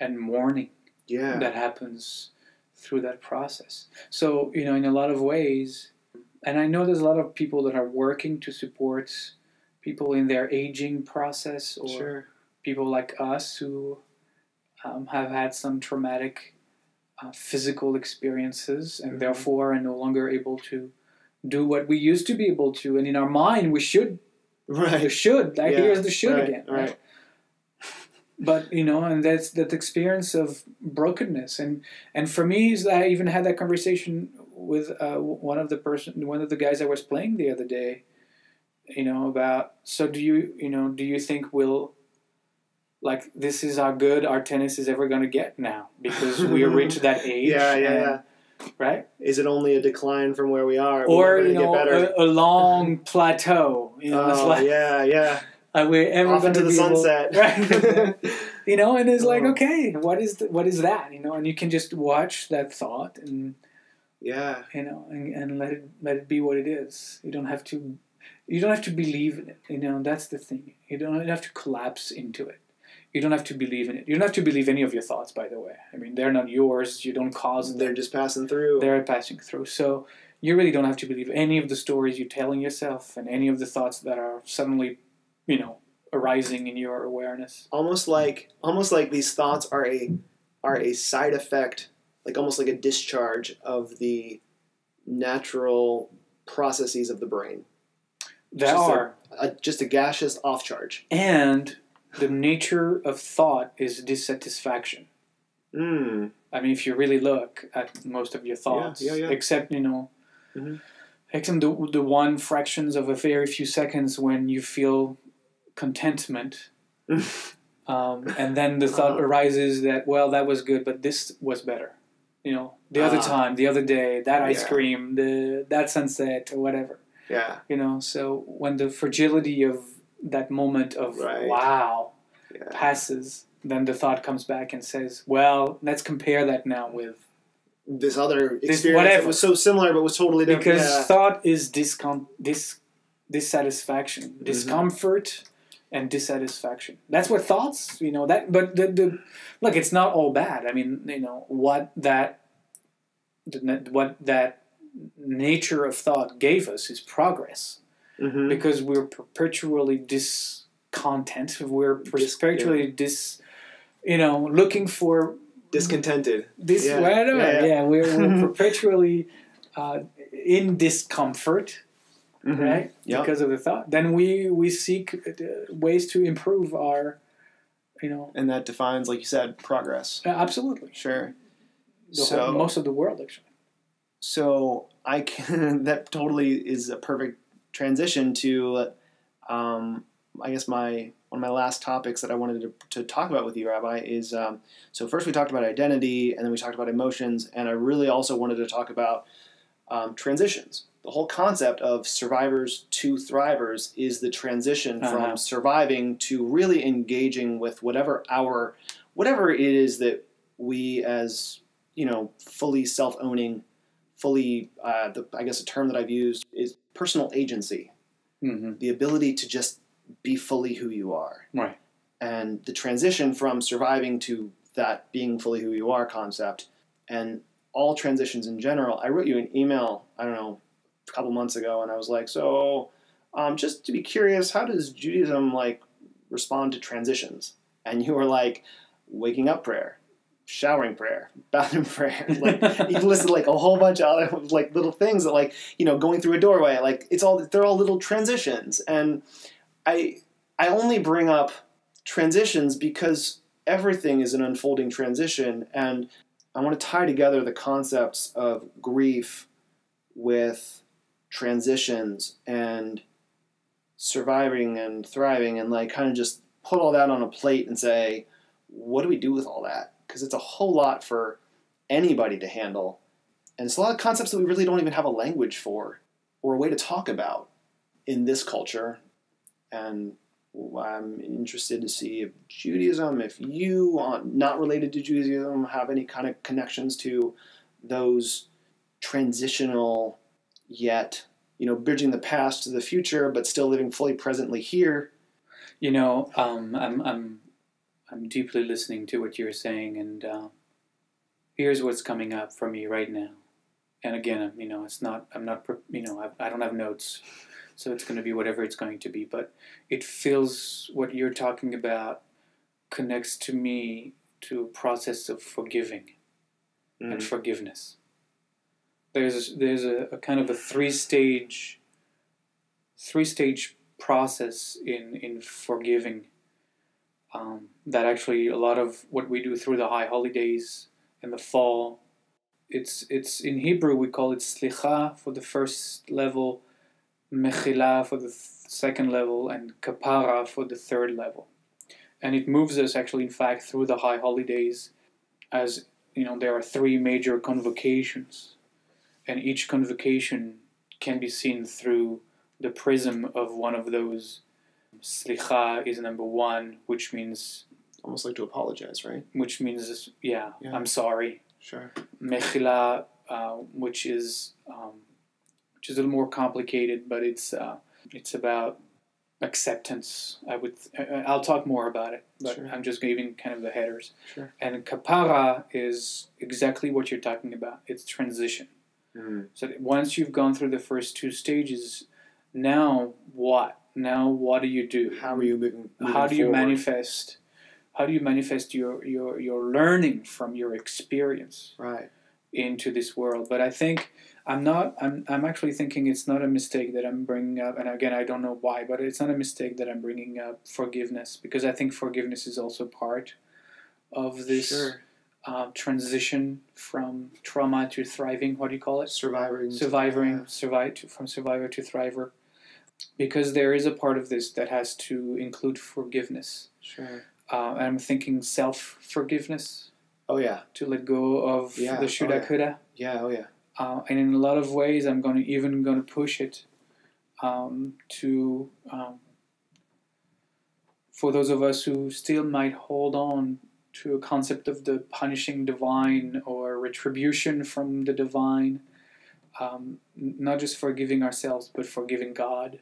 and mourning that happens through that process. So, in a lot of ways, and I know there's a lot of people that are working to support people in their aging process, or people like us who have had some traumatic physical experiences and therefore are no longer able to do what we used to be able to. And in our mind, we should. Right. We should. Here's the should again. Right. But, and that's that experience of brokenness. And for me, I even had that conversation with one of the guys I was playing the other day, about, so do you think this is how good our tennis is ever going to get now because we reached that age. Right? Is it only a decline from where we are? Or, a long plateau. It's like, Are we ever Off going into to the be sunset. Right? And it's like, okay, what is that? And you can just watch that thought and Yeah. and let it be what it is. You don't have to believe in it. That's the thing. You don't have to collapse into it. You don't have to believe in it. You don't have to believe any of your thoughts, by the way. I mean, they're not yours. You don't cause them. They're just passing through. They're passing through. So you really don't have to believe any of the stories you're telling yourself and any of the thoughts that are suddenly, arising in your awareness. Almost like these thoughts are a side effect, like almost like a discharge of the natural processes of the brain. There are. Just a gaseous off charge. And the nature of thought is dissatisfaction. Mm. I mean, if you really look at most of your thoughts, except, Mm-hmm. except the one fractions of a very few seconds when you feel contentment, and then the thought arises that, well, that was good, but this was better. The other time, the other day, that ice cream, that sunset, or whatever. Yeah. So when the fragility of that moment of wow passes, then the thought comes back and says, well, let's compare that now with this other experience that was so similar but was totally different. Because thought is dissatisfaction, discomfort, and dissatisfaction. That's what thoughts, that. But look, it's not all bad. I mean, what that nature of thought gave us is progress, because we're perpetually discontent. We're perpetually looking for discontented. We're perpetually in discomfort, right? Yep. Because of the thought. Then we seek ways to improve our, And that defines, like you said, progress. Absolutely. Sure. Most of the world, actually. So that totally is a perfect transition to, I guess one of my last topics that I wanted to talk about with you, Rabbi, is so first we talked about identity, and then we talked about emotions, and I really also wanted to talk about transitions. The whole concept of survivors to thrivers is the transition from surviving to really engaging with whatever it is that we as fully self-owning, fully I guess a term that I've used is personal agency, the ability to just be fully who you are. Right. And the transition from surviving to that being fully who you are concept, and all transitions in general. I wrote you an email, I don't know, a couple months ago, and I was like, so just to be curious, how does Judaism respond to transitions? And you were like, waking up prayer, showering prayer, bathroom prayer. You listed a whole bunch of other little things that going through a doorway. They're all little transitions. And I only bring up transitions because everything is an unfolding transition, and I want to tie together the concepts of grief with transitions and surviving and thriving, and kind of just put all that on a plate and say, what do we do with all that? Because it's a whole lot for anybody to handle, and it's a lot of concepts that we really don't even have a language for or a way to talk about in this culture. And I'm interested to see if Judaism, if you, not related to Judaism, have any kind of connections to those transitional, yet, bridging the past to the future, but still living fully presently here. I'm deeply listening to what you're saying, and here's what's coming up for me right now. And again, I don't have notes. So it's going to be whatever it's going to be. But it feels what you're talking about connects to me to a process of forgiving and forgiveness. There's a kind of a three-stage process in forgiving that actually a lot of what we do through the high holidays and the fall, it's in Hebrew we call it slicha for the first level, mechila for the second level, and kapara for the third level. And it moves us actually, in fact, through the high holidays, as there are three major convocations, and each convocation can be seen through the prism of one of those Slicha is number one, which means Almost like to apologize, right? yeah. I'm sorry. Sure. Mechila, which is a little more complicated, but it's about acceptance. I'll talk more about it, but Sure. I'm just giving kind of the headers. Sure. And kapara is exactly what you're talking about. It's transition. So that once you've gone through the first two stages, now what? Now what do you do? How are you moving How do you forward? manifest? How do you manifest your learning from your experience Right. into this world? But I think I'm actually thinking it's not a mistake that I'm bringing up. And again, I don't know why, but it's not a mistake that I'm bringing up forgiveness, because I think forgiveness is also part of this Sure. transition from trauma to thriving. What do you call it? From survivor to thriver. Because there is a part of this that has to include forgiveness. Sure. I'm thinking self-forgiveness, Oh yeah. to let go of the shoulda, yeah. coulda. Yeah. Oh yeah. And in a lot of ways, I'm going to push it to for those of us who still might hold on to a concept of the punishing divine or retribution from the divine, not just forgiving ourselves, but forgiving God.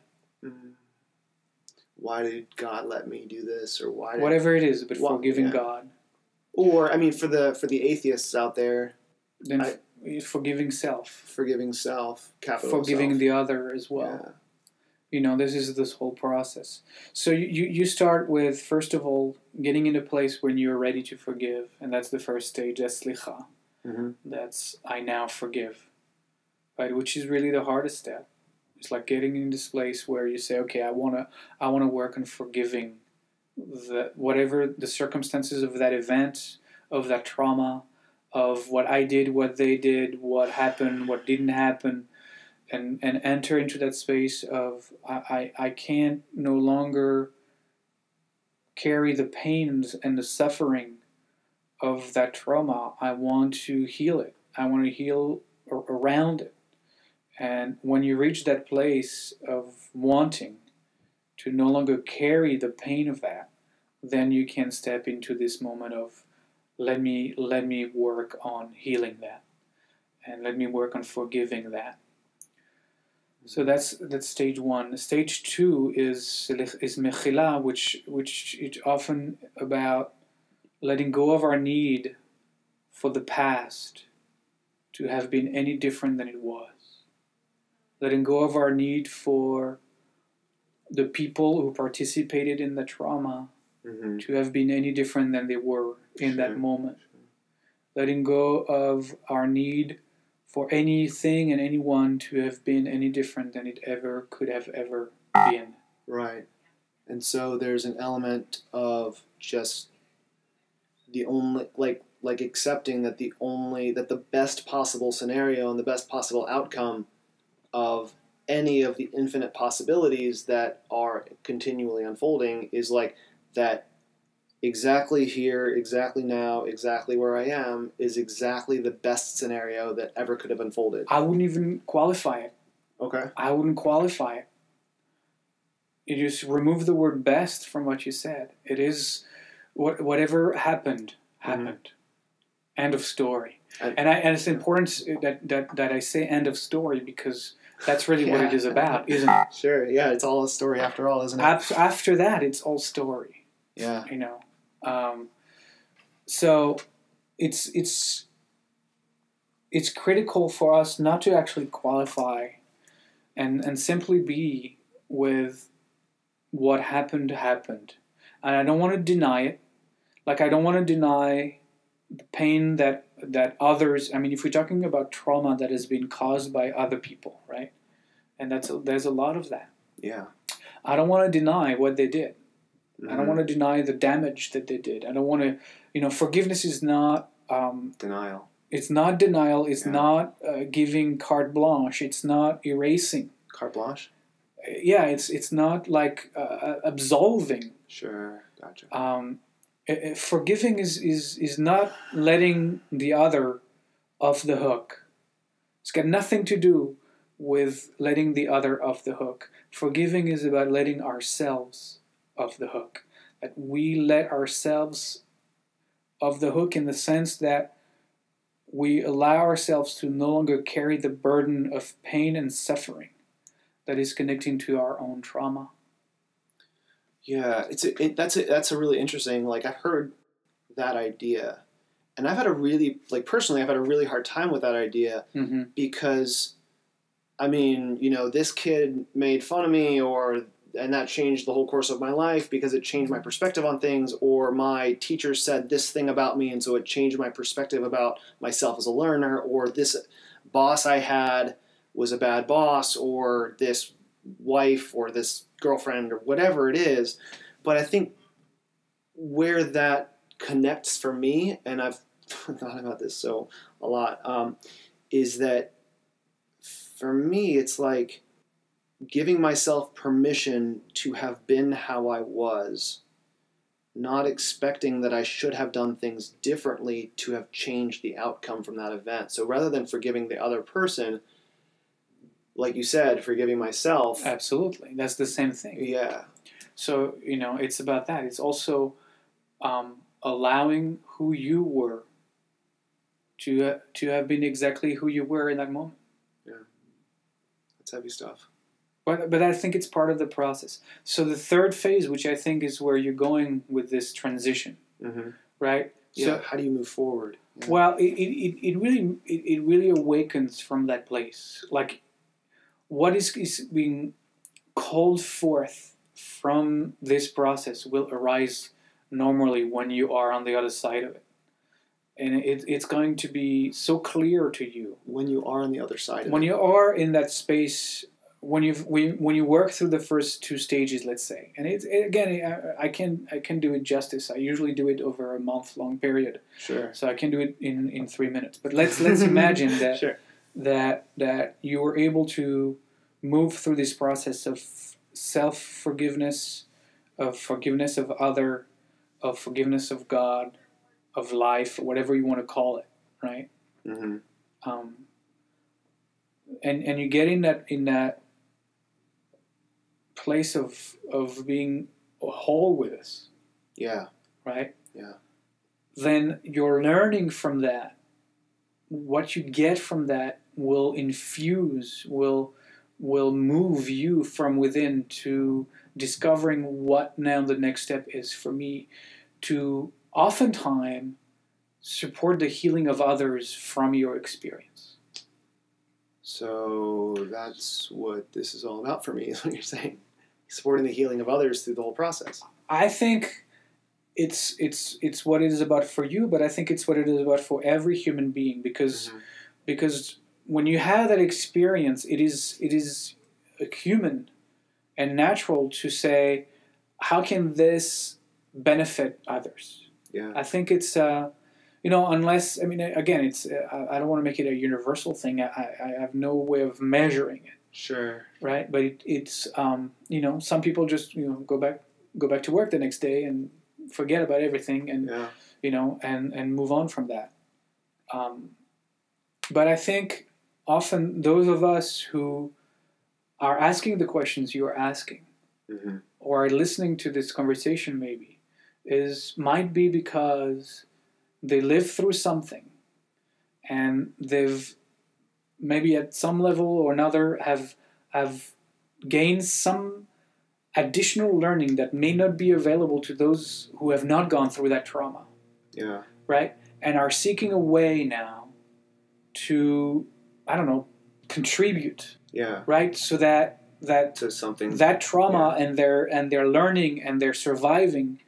Why did God let me do this, or why? Whatever it is, but forgiving God. Or I mean, for the atheists out there, Then forgiving self. forgiving self, capital Forgiving self. the other as well. Yeah. This is this whole process. So you start with, first of all, getting in a place when you're ready to forgive. And that's the first stage. That's slicha. That's I now forgive. Right? Which is really the hardest step. It's like getting in this place where you say, okay, I wanna work on forgiving whatever the circumstances of that event, of that trauma, of what I did, what they did, what happened, what didn't happen, and enter into that space of I can't no longer carry the pains and the suffering of that trauma. I want to heal it. I want to heal around it. And when you reach that place of wanting to no longer carry the pain of that, then you can step into this moment of let me work on healing that, and let me work on forgiving that. So that's stage one. Stage two is mechila, which is often about letting go of our need for the past to have been any different than it was. Letting go of our need for the people who participated in the trauma to have been any different than they were in that moment. Letting go of our need for anything and anyone to have been any different than it ever could have ever been. Right. And so there's an element of just the only, like accepting that that the best possible scenario and the best possible outcome of any of the infinite possibilities that are continually unfolding is like that exactly here, exactly now, exactly where I am is exactly the best scenario that ever could have unfolded. I wouldn't even qualify it. Okay. I wouldn't qualify it. You just remove the word best from what you said. It is whatever happened. End of story. And it's important that I say end of story, because that's really what it is about, isn't it? Sure, yeah, it's all a story after all, isn't it? After that, it's all story. Yeah. So it's critical for us not to actually qualify and simply be with what happened. And I don't want to deny it. Like, I don't want to deny the pain that others, I mean, if we're talking about trauma that has been caused by other people, right? And there's a lot of that. Yeah. I don't want to deny what they did. I don't want to deny the damage that they did. I don't want to, forgiveness is not... denial. It's not denial. It's not giving carte blanche. It's not erasing. Carte blanche? Yeah, it's not like absolving. Sure, gotcha. Forgiving is not letting the other off the hook. It's got nothing to do with letting the other off the hook. Forgiving is about letting ourselves of the hook. That we let ourselves off the hook in the sense that we allow ourselves to no longer carry the burden of pain and suffering that is connecting to our own trauma. Yeah, that's a really interesting. Like, I've heard that idea, and I've had a really, like, personally, I've had a really hard time with that idea because, I mean, you know, this kid made fun of me, and that changed the whole course of my life because it changed my perspective on things, or my teacher said this thing about me, and so it changed my perspective about myself as a learner, or this boss I had was a bad boss, or this wife or this girlfriend or whatever it is. But I think where that connects for me, and I've thought about this a lot, is that for me it's like giving myself permission to have been how I was, not expecting that I should have done things differently to have changed the outcome from that event. So rather than forgiving the other person, like you said, forgiving myself. Absolutely. That's the same thing. Yeah. So, you know, it's about that. It's also allowing who you were to have been exactly who you were in that moment. Yeah. That's heavy stuff. But I think it's part of the process. So the third phase, which I think is where you're going with this transition, right? Yeah. So, how do you move forward? Yeah. Well, it really awakens from that place. Like, what is being called forth from this process will arise normally when you are on the other side of it. And it's going to be so clear to you. When you are on the other side of it. When you are in that space, when you work through the first two stages, let's say. And I can do it justice. I usually do it over a month-long period. Sure. So I can do it in 3 minutes. But let's imagine that sure. that you were able to move through this process of self-forgiveness, of forgiveness of other, of forgiveness of God, of life, whatever you want to call it, right? And you get in that place of being whole with us. Yeah. Right? Yeah. Then you're learning from that. What you get from that will infuse, will move you from within to discovering what now the next step is for me to oftentimes support the healing of others from your experience. So that's what this is all about for me, is what you're saying. Supporting the healing of others through the whole process. I think it's what it is about for you, but I think it's what it is about for every human being, because when you have that experience, it is human and natural to say, how can this benefit others? Yeah. I think it's unless, I mean, again, it's I don't want to make it a universal thing. I have no way of measuring it. Sure. Right, but it's some people just go back to work the next day and forget about everything and and move on from that. But I think often those of us who are asking the questions you are asking, or are listening to this conversation maybe, might be because they lived through something, and they've maybe at some level or another have gained some additional learning that may not be available to those who have not gone through that trauma. Yeah. Right? And are seeking a way now to, contribute. Yeah. Right? So that to something, that trauma and their learning and their surviving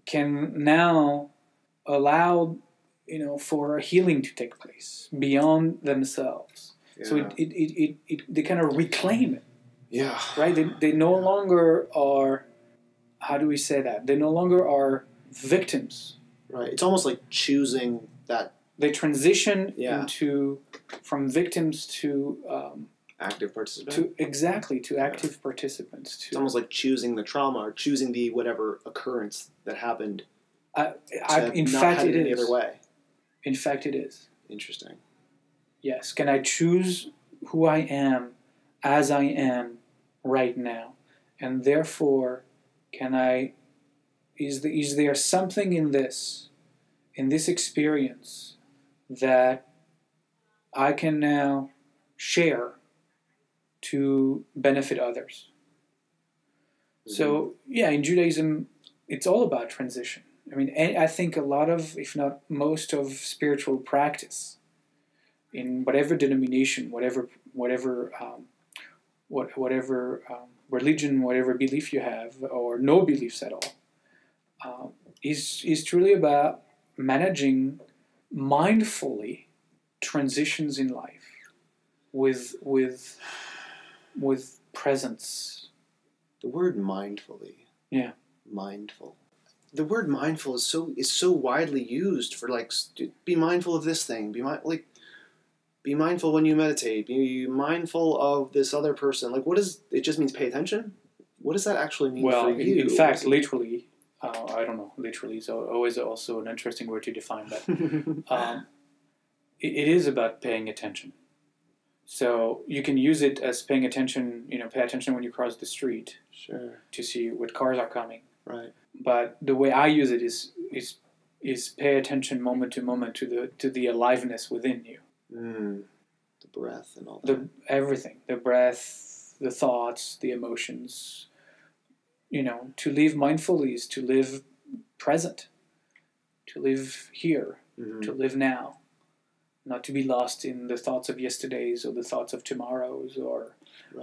can now allow for a healing to take place beyond themselves. Yeah. So they kind of reclaim it. Yeah. Right? They no longer are, how do we say that? They no longer are victims. Right. It's almost like choosing that. They transition from victims to active participants. To active participants. It's almost like choosing the trauma or choosing the whatever occurrence that happened. In fact, it is. Any other way. In fact, it is. Interesting. Yes. Can I choose who I am as I am right now? And therefore, Is there something in this experience that I can now share to benefit others? Mm-hmm. So, yeah, in Judaism, it's all about transition. I mean, I think a lot of, if not most of spiritual practice, in whatever denomination, whatever religion, whatever belief you have, or no beliefs at all, is truly about managing mindfully transitions in life with presence. The word mindfully. Yeah. Mindful. The word mindful is so widely used for, like, be mindful of this thing. Be mindful when you meditate. Be mindful of this other person. Like, it just means pay attention? What does that actually mean for you? In fact, literally, I don't know. Literally is always also an interesting word to define, but it is about paying attention. So you can use it as paying attention, pay attention when you cross the street. Sure. To see what cars are coming. Right. But the way I use it is pay attention moment to moment to the aliveness within you. The breath and all that. Everything. The breath, the thoughts, the emotions. To live mindfully is to live present. To live here. Mm-hmm. To live now. Not to be lost in the thoughts of yesterdays or the thoughts of tomorrows or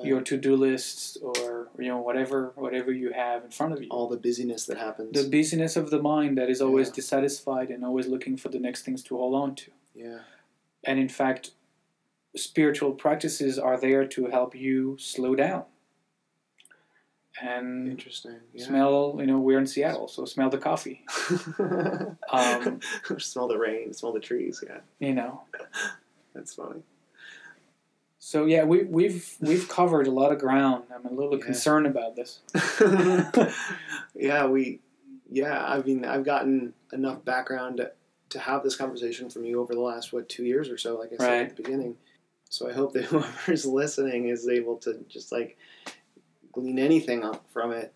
your to-do lists or whatever you have in front of you. All the busyness that happens. The busyness of the mind that is always dissatisfied and always looking for the next things to hold on to. Yeah. And in fact, spiritual practices are there to help you slow down. And interesting. Yeah. Smell, we're in Seattle, so smell the coffee. Smell the rain, smell the trees, yeah. That's funny. So yeah, we've covered a lot of ground. I'm a little concerned about this. I mean, I've gotten enough background to have this conversation from you over the last 2 years or so, like I said at the beginning. So I hope that whoever's listening is able to just glean anything up from it.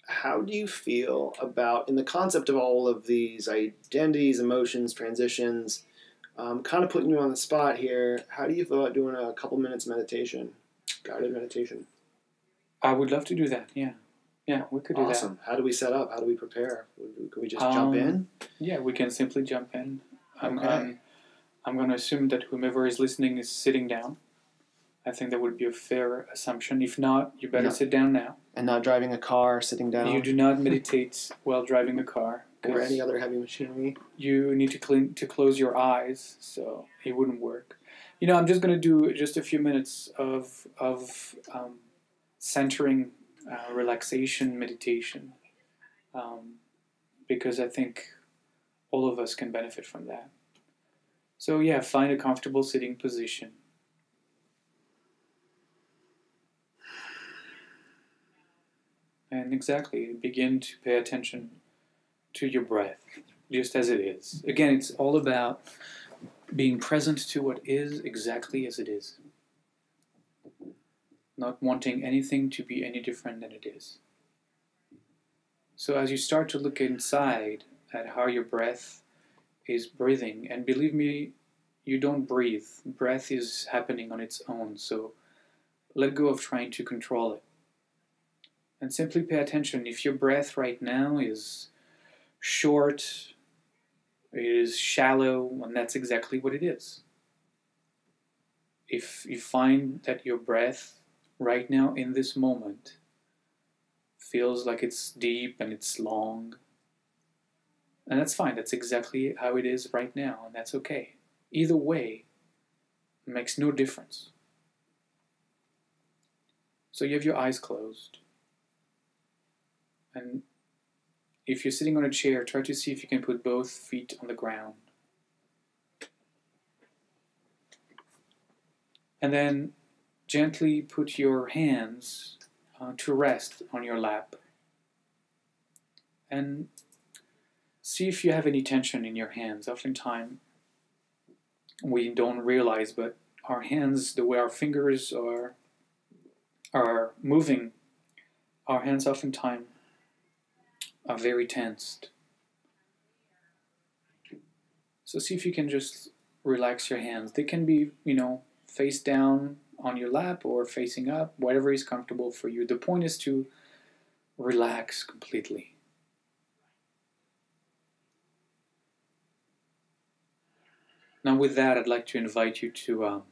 How do you feel about, in the concept of all of these identities, emotions, transitions, kind of putting you on the spot here, how do you feel about doing a couple minutes meditation, guided meditation? I would love to do that, yeah. Yeah, we could do that. Awesome. How do we set up? How do we prepare? Could we just jump in? Yeah, we can simply jump in. Okay. I'm going to assume that whomever is listening is sitting down. I think that would be a fair assumption. If not, you better sit down now. And not driving a car, sitting down. You do not meditate while driving a car. Or any other heavy machinery. You need to close your eyes, so it wouldn't work. I'm just going to do just a few minutes of centering, relaxation, meditation, because I think all of us can benefit from that. So find a comfortable sitting position. And begin to pay attention to your breath, just as it is. Again, it's all about being present to what is exactly as it is. Not wanting anything to be any different than it is. So as you start to look inside at how your breath is breathing, and believe me, you don't breathe. Breath is happening on its own, so let go of trying to control it. And simply pay attention. If your breath right now is short, it is shallow, and that's exactly what it is. If you find that your breath right now in this moment feels like it's deep and it's long, and that's fine. That's exactly how it is right now, and that's okay. Either way, it makes no difference. So you have your eyes closed. And if you're sitting on a chair, try to see if you can put both feet on the ground. And then gently put your hands to rest on your lap. And see if you have any tension in your hands. Oftentimes, we don't realize, but our hands, the way our fingers are moving, our hands oftentimes are very tensed. So see if you can just relax your hands. They can be, face down on your lap or facing up, whatever is comfortable for you. The point is to relax completely. Now with that, I'd like to invite you to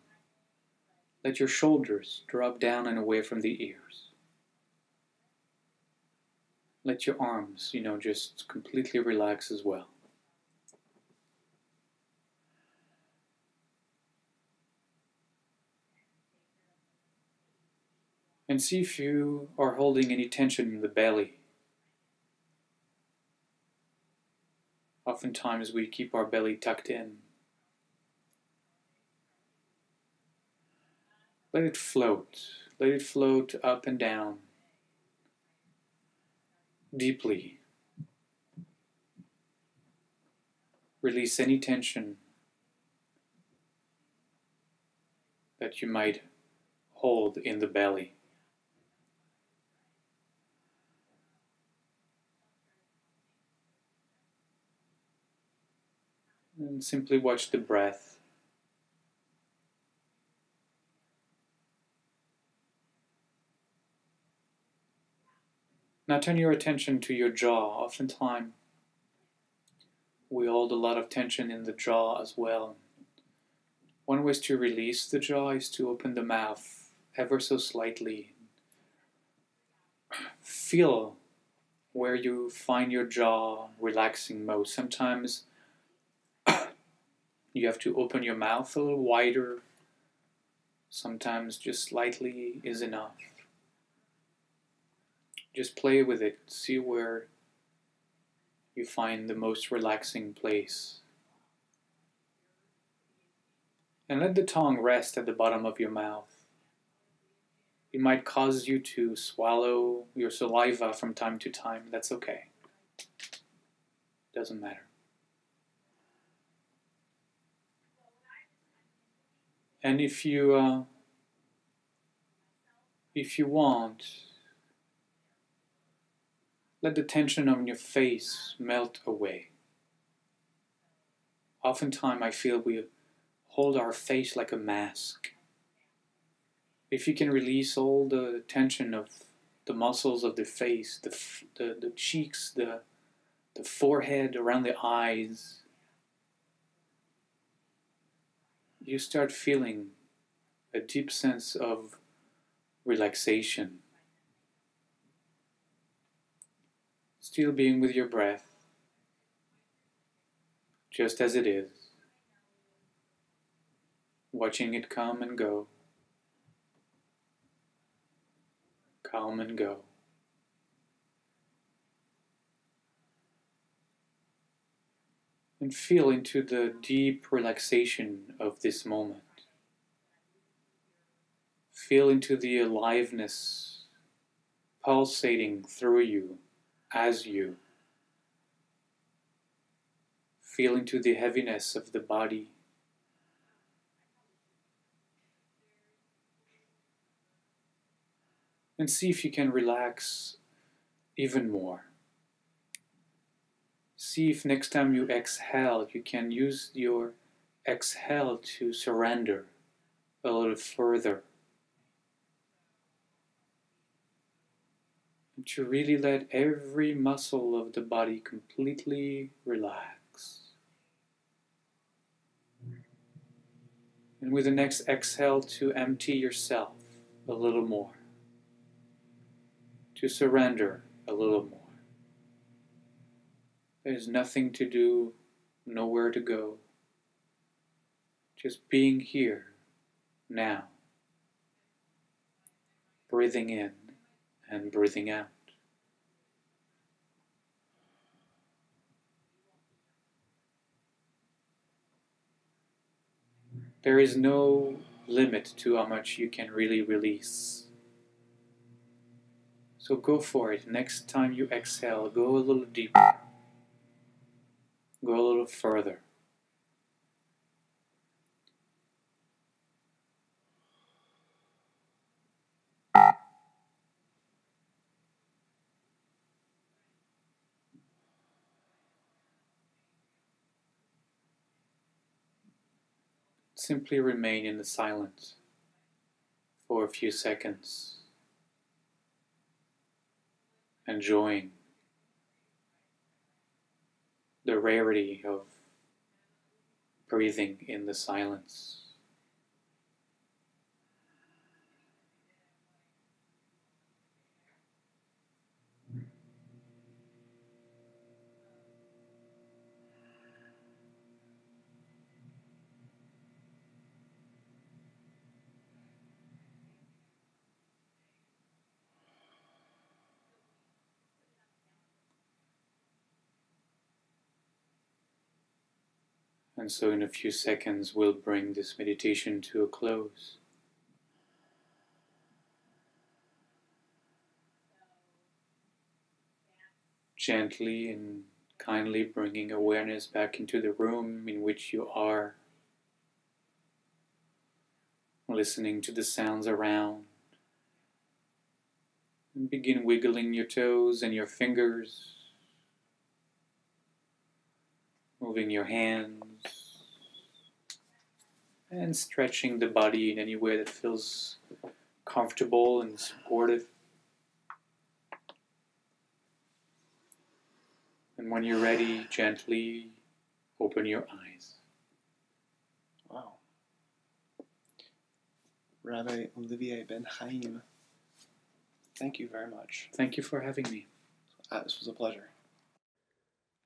let your shoulders drop down and away from the ears. Let your arms, just completely relax as well. And see if you are holding any tension in the belly. Oftentimes we keep our belly tucked in. Let it float. Let it float up and down. Deeply. Release any tension that you might hold in the belly. And simply watch the breath. Now turn your attention to your jaw. Oftentimes, we hold a lot of tension in the jaw as well. One way to release the jaw is to open the mouth ever so slightly. Feel where you find your jaw relaxing most. Sometimes you have to open your mouth a little wider. Sometimes just slightly is enough. Just play with it. See where you find the most relaxing place. And let the tongue rest at the bottom of your mouth. It might cause you to swallow your saliva from time to time. That's okay. Doesn't matter. And if you want, let the tension on your face melt away. Oftentimes I feel we hold our face like a mask. If you can release all the tension of the muscles of the face, the cheeks, the forehead, around the eyes, you start feeling a deep sense of relaxation. Still being with your breath, just as it is, watching it come and go, come and go. And feel into the deep relaxation of this moment. Feel into the aliveness pulsating through you as you. Feel into the heaviness of the body. And see if you can relax even more. See if next time you exhale, you can use your exhale to surrender a little further. And to really let every muscle of the body completely relax. And with the next exhale, to empty yourself a little more. To surrender a little more. There's nothing to do, nowhere to go. Just being here, now. Breathing in and breathing out. There is no limit to how much you can really release. So go for it. Next time you exhale, go a little deeper. Go a little further. simply remain in the silence for a few seconds, enjoying the rarity of breathing in the silence. And so in a few seconds we'll bring this meditation to a close. Gently and kindly bringing awareness back into the room in which you are, listening to the sounds around, and begin wiggling your toes and your fingers, moving your hands, and stretching the body in any way that feels comfortable and supportive. And when you're ready, gently open your eyes. Wow. Rabbi Olivier Benhaim, thank you very much. Thank you for having me. This was a pleasure.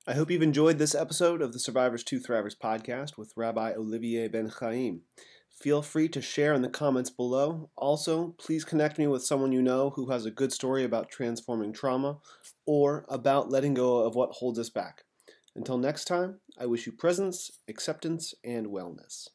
I hope you've enjoyed this episode of the Survivors to Thrivers podcast with Rabbi Olivier Benhaim. Feel free to share in the comments below. Also, please connect me with someone you know who has a good story about transforming trauma or about letting go of what holds us back. Until next time, I wish you presence, acceptance, and wellness.